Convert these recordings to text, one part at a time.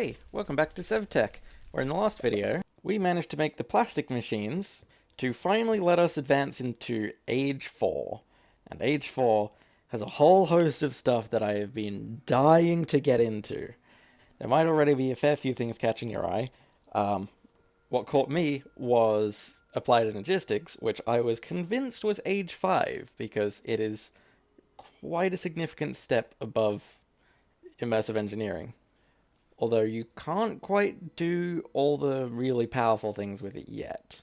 Hey, welcome back to Sevtech, where in the last video, we managed to make the plastic machines to finally let us advance into Age 4. And Age 4 has a whole host of stuff that I have been dying to get into. There might already be a fair few things catching your eye. What caught me was applied energistics, which I was convinced was Age 5, because it is quite a significant step above immersive engineering. Although you can't quite do all the really powerful things with it yet.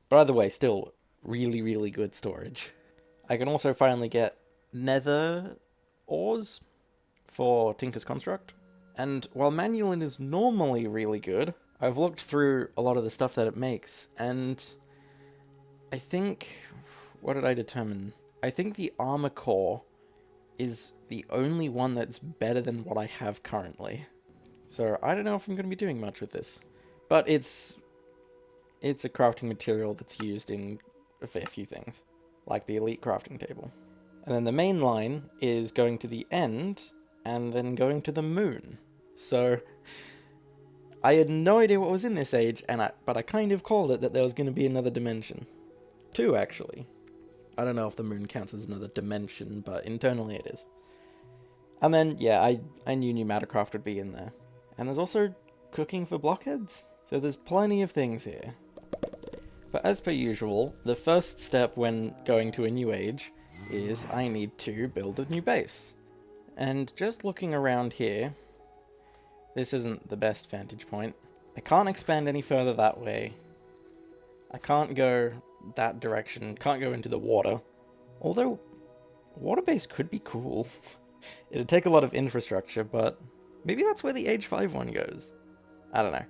But either way, still really, really good storage. I can also finally get nether ores for Tinker's Construct. And while Manualin is normally really good, I've looked through a lot of the stuff that it makes, and I think... what did I determine? I think the armor core is the only one that's better than what I have currently. So I don't know if I'm going to be doing much with this. But it's a crafting material that's used in a fair few things, like the elite crafting table. And then the main line is going to the end, and then going to the moon. So I had no idea what was in this age, but I kind of called it that there was going to be another dimension. 2, actually. I don't know if the moon counts as another dimension, but internally it is. And then, yeah, I knew new Mattercraft would be in there. And there's also cooking for blockheads. So there's plenty of things here. But as per usual, the first step when going to a new age is I need to build a new base. And just looking around here, this isn't the best vantage point. I can't expand any further that way. I can't go that direction, can't go into the water. Although, water base could be cool. It'd take a lot of infrastructure, but maybe that's where the Age 5 one goes. I don't know.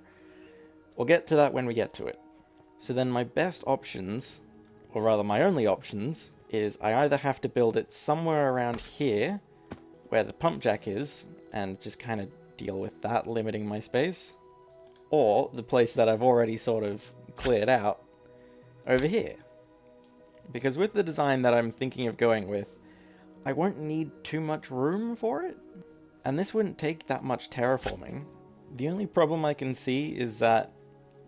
We'll get to that when we get to it. So then my best options, or rather my only options, is I either have to build it somewhere around here, where the pump jack is, and just kind of deal with that limiting my space, or the place that I've already sort of cleared out, over here. Because with the design that I'm thinking of going with, I won't need too much room for it. And this wouldn't take that much terraforming. The only problem I can see is that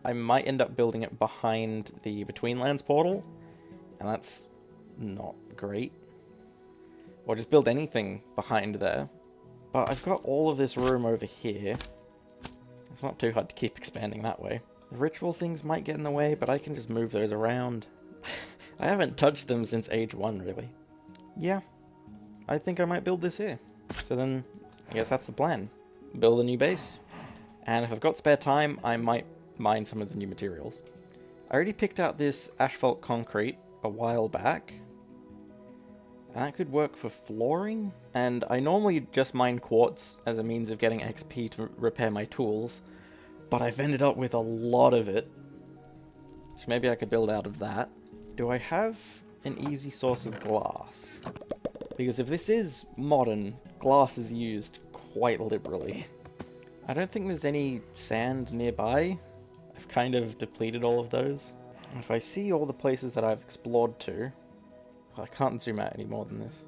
I might end up building it behind the Betweenlands portal, and that's not great. Or just build anything behind there. But I've got all of this room over here. It's not too hard to keep expanding that way. The ritual things might get in the way, but I can just move those around. I haven't touched them since Age 1, really. Yeah, I think I might build this here. So then, I guess that's the plan. Build a new base. And if I've got spare time, I might mine some of the new materials. I already picked out this asphalt concrete a while back. And that could work for flooring. And I normally just mine quartz as a means of getting XP to repair my tools. But I've ended up with a lot of it. So maybe I could build out of that. Do I have an easy source of glass? Because if this is modern, glass is used quite liberally. I don't think there's any sand nearby. I've kind of depleted all of those. And if I see all the places that I've explored to... I can't zoom out any more than this.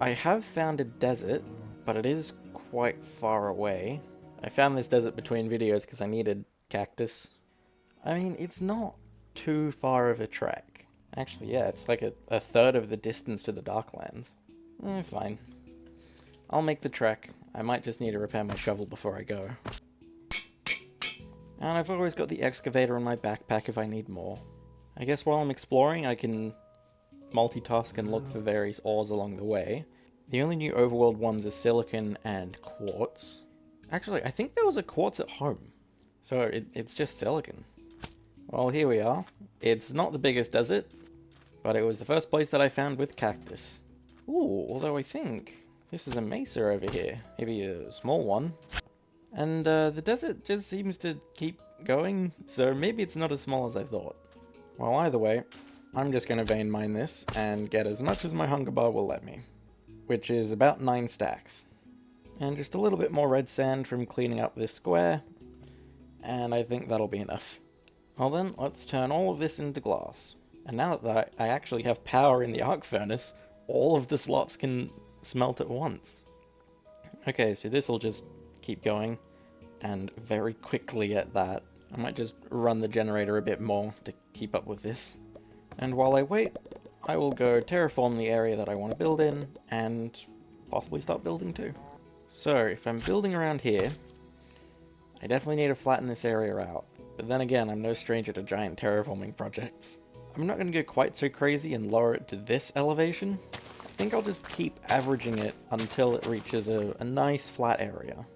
I have found a desert, but it is quite far away. I found this desert between videos because I needed cactus. I mean, it's not too far of a trek. Actually, yeah, it's like a third of the distance to the Darklands. Fine. I'll make the trek. I might just need to repair my shovel before I go. And I've always got the excavator in my backpack if I need more. I guess while I'm exploring, I can multitask and look for various ores along the way. The only new overworld ones are silicon and quartz. Actually, I think there was a quartz at home. So it's just silicon. Well, here we are. It's not the biggest desert, but it was the first place that I found with cactus. Ooh, although I think this is a mesa over here. Maybe a small one. And the desert just seems to keep going, so maybe it's not as small as I thought. Well, either way, I'm just going to vein mine this and get as much as my hunger bar will let me. Which is about 9 stacks. And just a little bit more red sand from cleaning up this square. And I think that'll be enough. Well then, let's turn all of this into glass. And now that I actually have power in the arc furnace, all of the slots can smelt at once. Okay, so this will just keep going. and very quickly at that. I might just run the generator a bit more to keep up with this. And while I wait, I will go terraform the area that I want to build in, and possibly start building too. So, if I'm building around here, I definitely need to flatten this area out. But then again, I'm no stranger to giant terraforming projects. I'm not going to go quite so crazy and lower it to this elevation. I think I'll just keep averaging it until it reaches a nice flat area.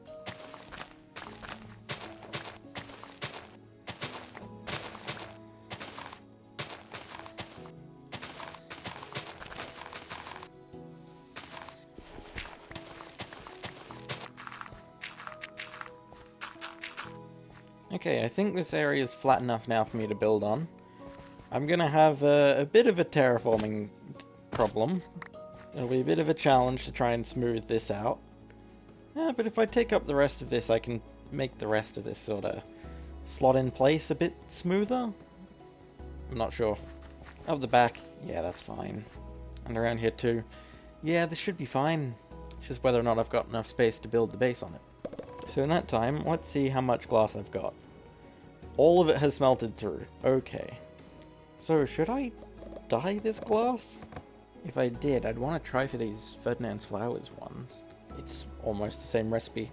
Okay, I think this area is flat enough now for me to build on. I'm gonna have a bit of a terraforming problem. It'll be a bit of a challenge to try and smooth this out. But if I take up the rest of this, I can make the rest of this sort of slot in place a bit smoother. I'm not sure. Up the back, yeah, that's fine. And around here too. Yeah, this should be fine. It's just whether or not I've got enough space to build the base on it. So in that time, let's see how much glass I've got. All of it has melted through. Okay. So should I dye this glass? If I did, I'd want to try for these Ferdinand's Flowers ones. It's almost the same recipe.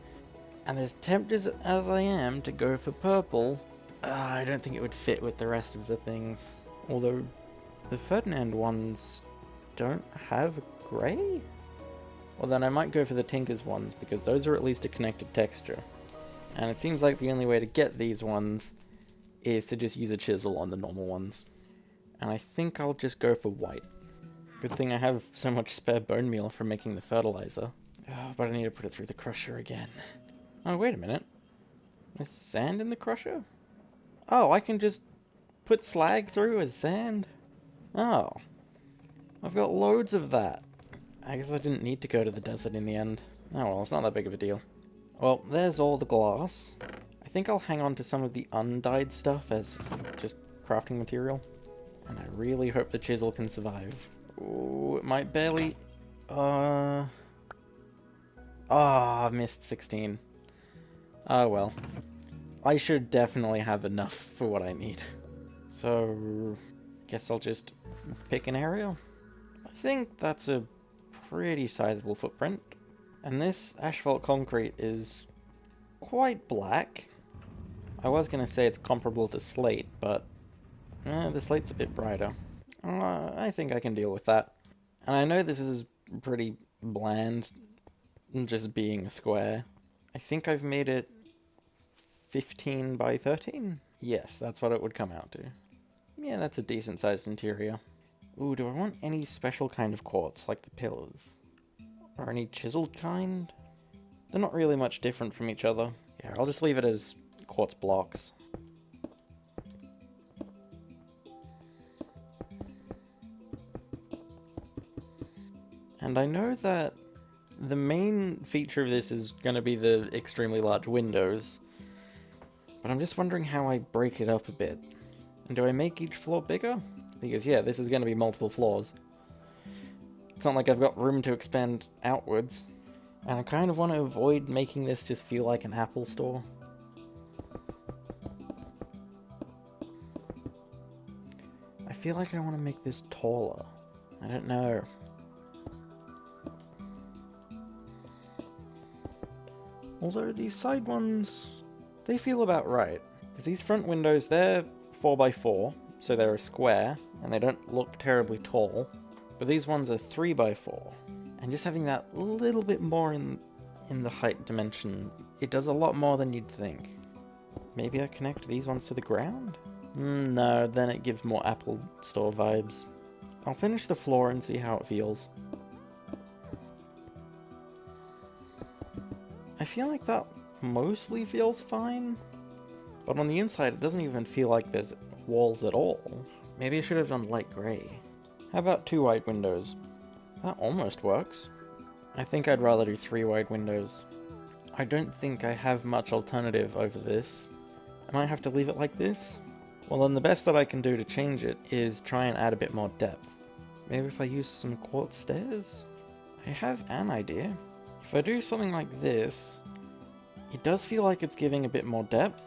And as tempted as I am to go for purple, I don't think it would fit with the rest of the things. Although, the Ferdinand ones don't have grey? Well then I might go for the Tinker's ones, because those are at least a connected texture. And it seems like the only way to get these ones is to just use a chisel on the normal ones. And I think I'll just go for white. Good thing I have so much spare bone meal for making the fertilizer. Oh, but I need to put it through the crusher again. Oh, wait a minute. There's sand in the crusher? Oh, I can just put slag through as sand? Oh. I've got loads of that. I guess I didn't need to go to the desert in the end. Oh well, it's not that big of a deal. Well, there's all the glass. I think I'll hang on to some of the undyed stuff as just crafting material. And I really hope the chisel can survive. Ooh, it might barely... missed 16. Oh well. I should definitely have enough for what I need. So, guess I'll just pick an area. I think that's a pretty sizable footprint. And this asphalt concrete is quite black. I was going to say it's comparable to slate, but the slate's a bit brighter. I think I can deal with that. And I know this is pretty bland, just being a square. I think I've made it 15 by 13? Yes, that's what it would come out to. Yeah, that's a decent sized interior. Ooh, do I want any special kind of quartz, like the pillars? Or any chiseled kind? They're not really much different from each other. Yeah, I'll just leave it as quartz blocks. And I know that the main feature of this is going to be the extremely large windows, but I'm just wondering how I break it up a bit. And do I make each floor bigger? Because yeah, this is going to be multiple floors. It's not like I've got room to expand outwards. And I kind of want to avoid making this just feel like an Apple store. I feel like I want to make this taller. I don't know. Although these side ones, they feel about right. Because these front windows, they're 4x4, so they're a square, and they don't look terribly tall. But these ones are 3x4. And just having that little bit more in the height dimension, it does a lot more than you'd think. Maybe I connect these ones to the ground? No, then it gives more Apple Store vibes. I'll finish the floor and see how it feels. I feel like that mostly feels fine, but on the inside it doesn't even feel like there's walls at all. Maybe I should have done light grey. How about 2 wide windows? That almost works. I think I'd rather do 3 wide windows. I don't think I have much alternative over this. I might have to leave it like this. Well then the best that I can do to change it is try and add a bit more depth. Maybe if I use some quartz stairs? I have an idea. If I do something like this, It does feel like it's giving a bit more depth,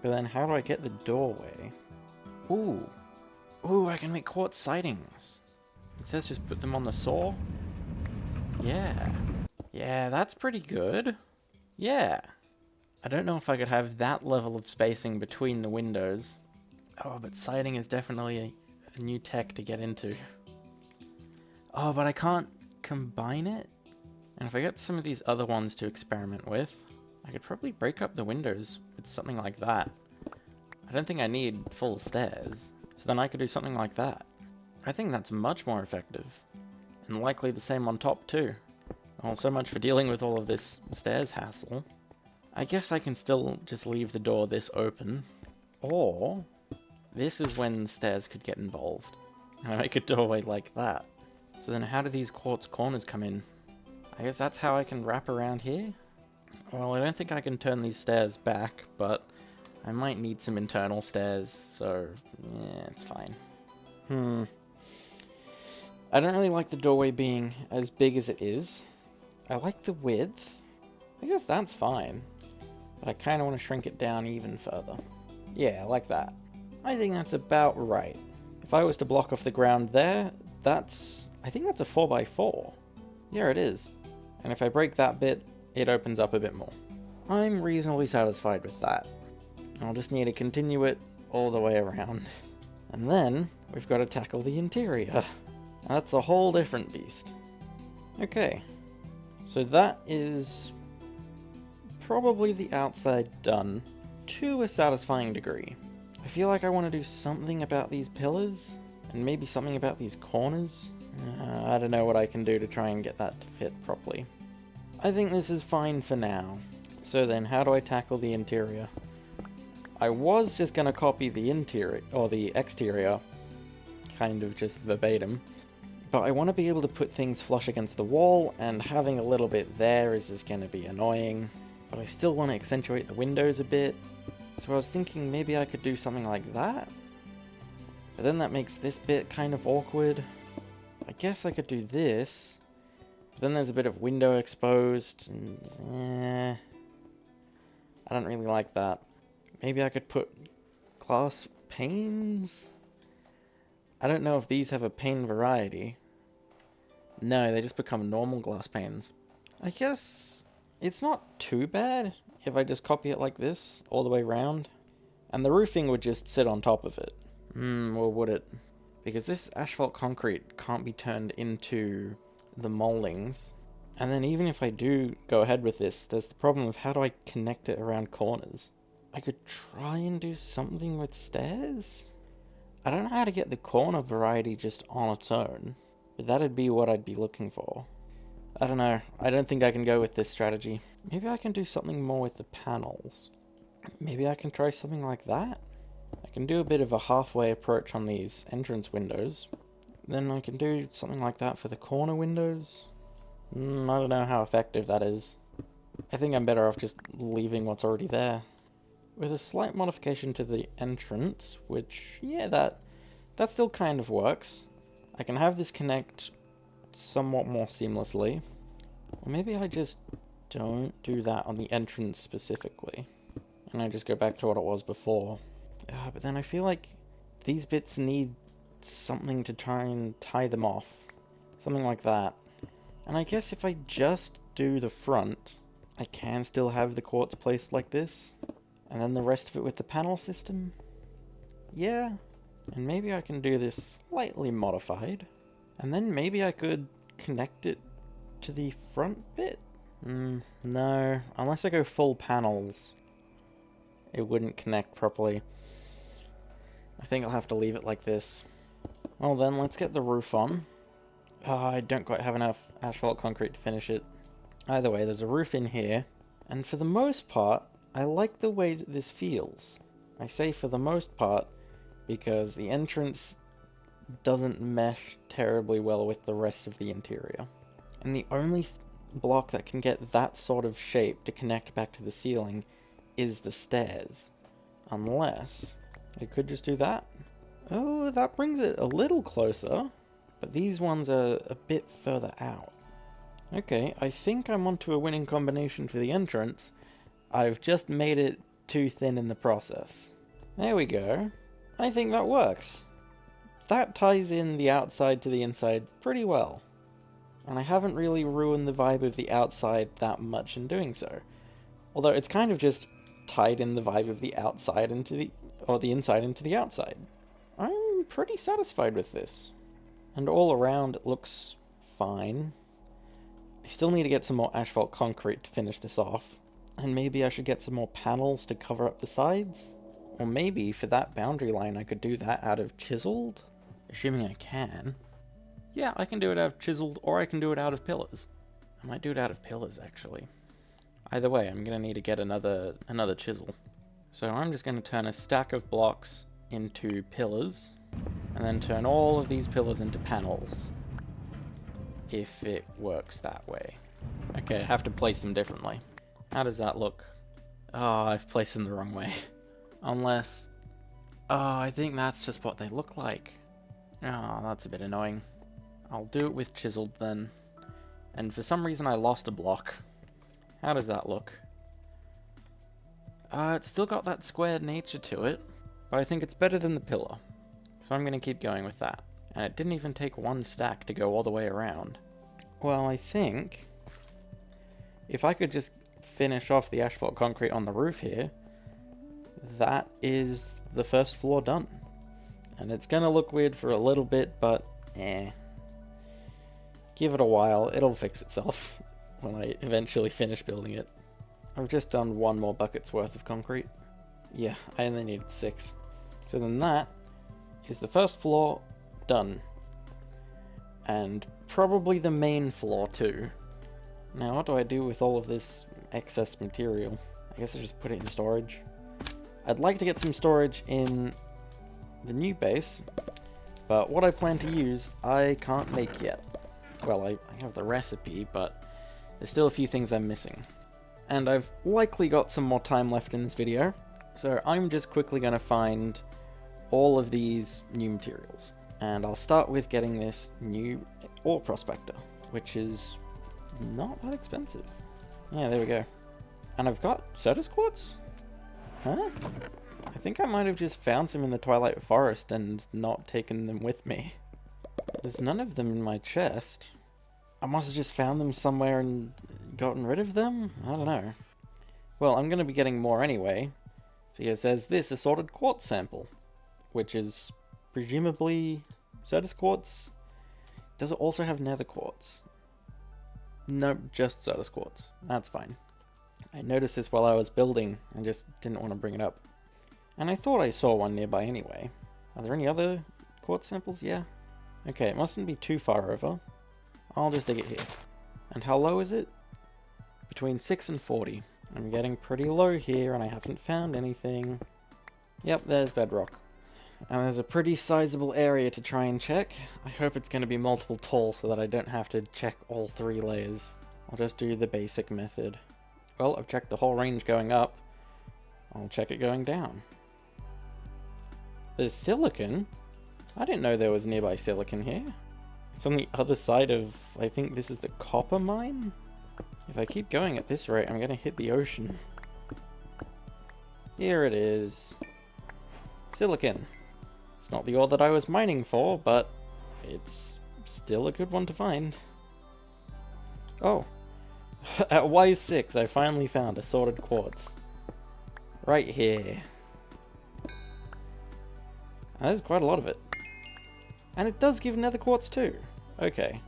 but then how do I get the doorway? Ooh. Ooh, I can make quartz sidings. It says just put them on the saw. Yeah. Yeah, that's pretty good. Yeah. I don't know if I could have that level of spacing between the windows. Oh, but siding is definitely a new tech to get into. Oh, but I can't combine it? And if I get some of these other ones to experiment with, I could probably break up the windows with something like that. I don't think I need full stairs, so then I could do something like that. I think that's much more effective. And likely the same on top too. Well, so much for dealing with all of this stairs hassle. I guess I can still just leave the door this open. Or, this is when the stairs could get involved. And I make a doorway like that. So then how do these quartz corners come in? I guess that's how I can wrap around here? Well, I don't think I can turn these stairs back, but I might need some internal stairs, so yeah, it's fine. I don't really like the doorway being as big as it is. I like the width. I guess that's fine. But I kind of want to shrink it down even further. Yeah, like that. I think that's about right. If I was to block off the ground there, I think that's a 4x4. Yeah, it is. And if I break that bit, it opens up a bit more. I'm reasonably satisfied with that. I'll just need to continue it all the way around. And then, we've got to tackle the interior. That's a whole different beast. Okay. So that is probably the outside done to a satisfying degree. I feel like I want to do something about these pillars, and maybe something about these corners. I don't know what I can do to try and get that to fit properly. I think this is fine for now. So then, how do I tackle the interior? I was just going to copy the interior, or the exterior, kind of just verbatim. But I want to be able to put things flush against the wall, and having a little bit there is just going to be annoying. But I still want to accentuate the windows a bit. So I was thinking maybe I could do something like that. But then that makes this bit kind of awkward. I guess I could do this. But then there's a bit of window exposed. And, I don't really like that. Maybe I could put glass panes? I don't know if these have a pane variety. No, they just become normal glass panes. I guess it's not too bad if I just copy it like this all the way around. And the roofing would just sit on top of it. Or would it? Because this asphalt concrete can't be turned into the moldings. And then even if I do go ahead with this, there's the problem of how do I connect it around corners? I could try and do something with stairs? I don't know how to get the corner variety just on its own, but that'd be what I'd be looking for. I don't know, I don't think I can go with this strategy. Maybe I can do something more with the panels. Maybe I can try something like that? I can do a bit of a halfway approach on these entrance windows. Then I can do something like that for the corner windows. I don't know how effective that is. I think I'm better off just leaving what's already there. With a slight modification to the entrance, which, yeah, that still kind of works. I can have this connect somewhat more seamlessly. Or maybe I just don't do that on the entrance specifically. And I just go back to what it was before. But then I feel like these bits need something to try and tie them off. Something like that. And I guess if I just do the front, I can still have the quartz placed like this. And then the rest of it with the panel system? Yeah. And maybe I can do this slightly modified. And then maybe I could connect it to the front bit? No. Unless I go full panels, it wouldn't connect properly. I think I'll have to leave it like this. Well then, let's get the roof on. I don't quite have enough asphalt concrete to finish it. Either way, there's a roof in here. And for the most part, I like the way that this feels. I say for the most part because the entrance doesn't mesh terribly well with the rest of the interior. And the only block that can get that sort of shape to connect back to the ceiling is the stairs. Unless I could just do that. Oh, that brings it a little closer. But these ones are a bit further out. Okay, I think I'm onto a winning combination for the entrance. I've just made it too thin in the process. There we go. I think that works. That ties in the outside to the inside pretty well. And I haven't really ruined the vibe of the outside that much in doing so. Although it's kind of just tied in the vibe of the outside into the inside into the outside. I'm pretty satisfied with this. And all around it looks fine. I still need to get some more asphalt concrete to finish this off. And maybe I should get some more panels to cover up the sides. Or maybe for that boundary line I could do that out of chiseled? Assuming I can. Yeah, I can do it out of chiseled, or I can do it out of pillars. I might do it out of pillars, actually. Either way, I'm going to need to get another chisel. So I'm just going to turn a stack of blocks into pillars, and then turn all of these pillars into panels. If it works that way. Okay, I have to place them differently. How does that look? Oh, I've placed them the wrong way. Unless... Oh, I think that's just what they look like. Oh, that's a bit annoying. I'll do it with chiseled then. And for some reason I lost a block. How does that look? It's still got that squared nature to it, but I think it's better than the pillar. So I'm going to keep going with that. And it didn't even take one stack to go all the way around. Well, I think if I could just finish off the asphalt concrete on the roof here, that is the first floor done. And it's going to look weird for a little bit, but give it a while, it'll fix itself when I eventually finish building it. I've just done one more bucket's worth of concrete. Yeah, I only needed 6. So then that is the first floor done. And probably the main floor too. Now what do I do with all of this excess material? I guess I just put it in storage. I'd like to get some storage in the new base, but what I plan to use I can't make yet. Well, I have the recipe, but there's still a few things I'm missing. And I've likely got some more time left in this video, so I'm just quickly going to find all of these new materials. And I'll start with getting this new ore prospector, which is not that expensive. Yeah, there we go. And I've got Certus quartz? Huh? I think I might have just found some in the Twilight Forest and not taken them with me. There's none of them in my chest. I must have just found them somewhere and gotten rid of them? I don't know. Well, I'm going to be getting more anyway, because there's this assorted quartz sample, which is presumably Certus quartz. Does it also have nether quartz? Nope, just Certus quartz. That's fine. I noticed this while I was building and just didn't want to bring it up. And I thought I saw one nearby anyway. Are there any other quartz samples? Yeah. Okay, it mustn't be too far over. I'll just dig it here. And how low is it? Between 6 and 40. I'm getting pretty low here and I haven't found anything. Yep, there's bedrock. And there's a pretty sizable area to try and check. I hope it's going to be multiple tall so that I don't have to check all 3 layers. I'll just do the basic method. Well, I've checked the whole range going up. I'll check it going down. There's silicon? I didn't know there was nearby silicon here. It's on the other side of, I think this is the copper mine? If I keep going at this rate, I'm going to hit the ocean. Here it is. Silicon. It's not the ore that I was mining for, but it's still a good one to find. Oh. At Y6, I finally found assorted quartz. Right here. And there's quite a lot of it. And it does give nether quartz too. Okay.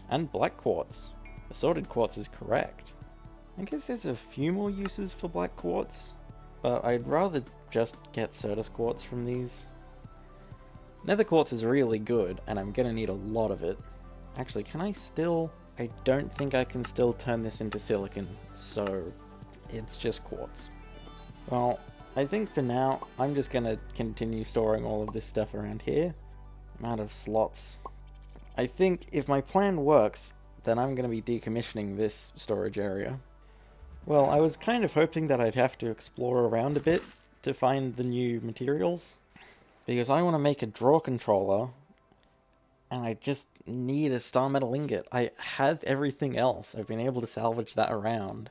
And black quartz. Assorted quartz is correct. I guess there's a few more uses for black quartz, but I'd rather just get Certus quartz from these. Nether quartz is really good, and I'm gonna need a lot of it. Actually, can I still... I don't think I can still turn this into silicon, so it's just quartz. Well, I think for now, I'm just gonna continue storing all of this stuff around here. I'm out of slots. I think if my plan works, then I'm gonna be decommissioning this storage area. Well, I was kind of hoping that I'd have to explore around a bit to find the new materials, because I want to make a draw controller, and I just need a star metal ingot. I have everything else. I've been able to salvage that around.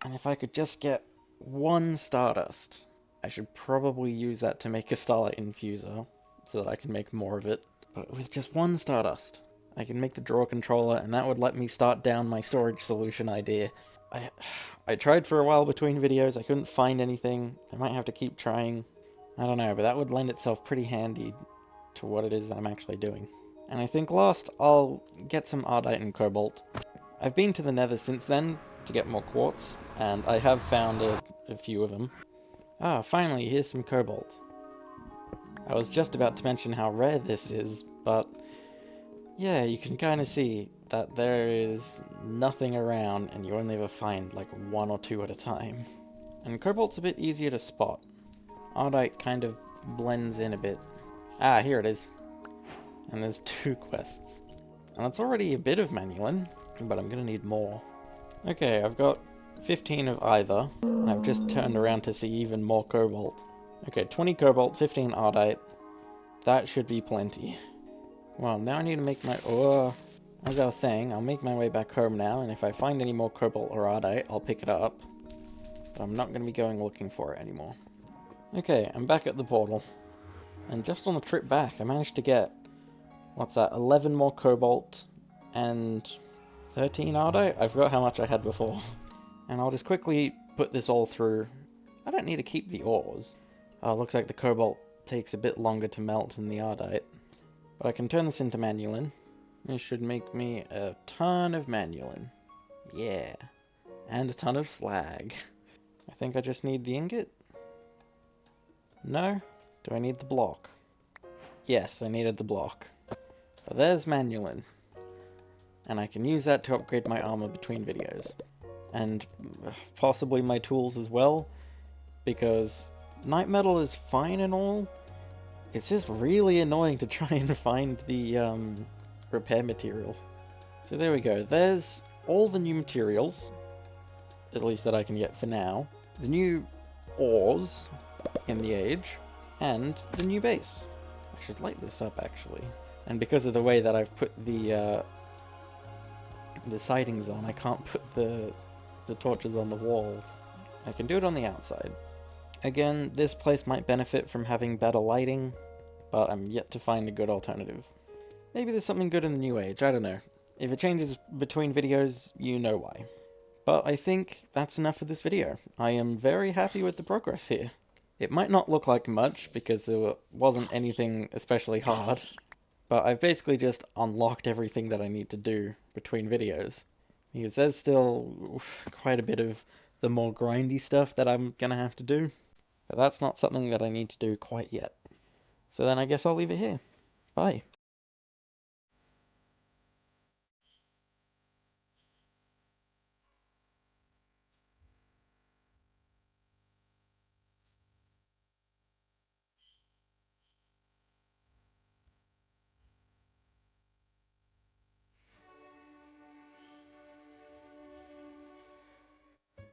And if I could just get 1 stardust. I should probably use that to make a starlight infuser, so that I can make more of it. But with just 1 stardust, I can make the draw controller, and that would let me start down my storage solution idea. I tried for a while between videos, I couldn't find anything. I might have to keep trying. I don't know, but that would lend itself pretty handy to what it is that I'm actually doing. And I think last, I'll get some Ardite and Cobalt. I've been to the Nether since then to get more quartz, and I have found a few of them. Ah, finally, here's some Cobalt. I was just about to mention how rare this is, but yeah, you can kind of see that there is nothing around and you only ever find like 1 or 2 at a time. And Cobalt's a bit easier to spot. Ardite kind of blends in a bit. Ah, here it is. And there's 2 quests. And that's already a bit of Manulin, but I'm gonna need more. Okay, I've got 15 of either, and I've just turned around to see even more Cobalt. Okay, 20 Cobalt, 15 Ardite. That should be plenty. Well, now I need to make my... as I was saying, I'll make my way back home now, and if I find any more Cobalt or Ardite, I'll pick it up. But I'm not going to be going looking for it anymore. Okay, I'm back at the portal. And just on the trip back, I managed to get... what's that? 11 more Cobalt and 13 Ardite? I forgot how much I had before. And I'll just quickly put this all through. I don't need to keep the ores. Oh, looks like the Cobalt takes a bit longer to melt than the Ardite. But I can turn this into Manulin. This should make me a ton of Manulin. Yeah. And a ton of slag. I think I just need the ingot. No? Do I need the block? Yes, I needed the block. But there's Manulin. And I can use that to upgrade my armor between videos. And possibly my tools as well. Because Night Metal is fine and all. It's just really annoying to try and find the repair material. So there we go. There's all the new materials. At least that I can get for now. The new ores in the age. And the new base. I should light this up actually. And because of the way that I've put the sidings on, I can't put the torches on the walls. I can do it on the outside. Again, this place might benefit from having better lighting, but I'm yet to find a good alternative. Maybe there's something good in the new age, I don't know. If it changes between videos, you know why. But I think that's enough for this video. I am very happy with the progress here. It might not look like much, because there wasn't anything especially hard, but I've basically just unlocked everything that I need to do between videos. Because there's still quite a bit of the more grindy stuff that I'm gonna have to do. But that's not something that I need to do quite yet. So then I guess I'll leave it here. Bye.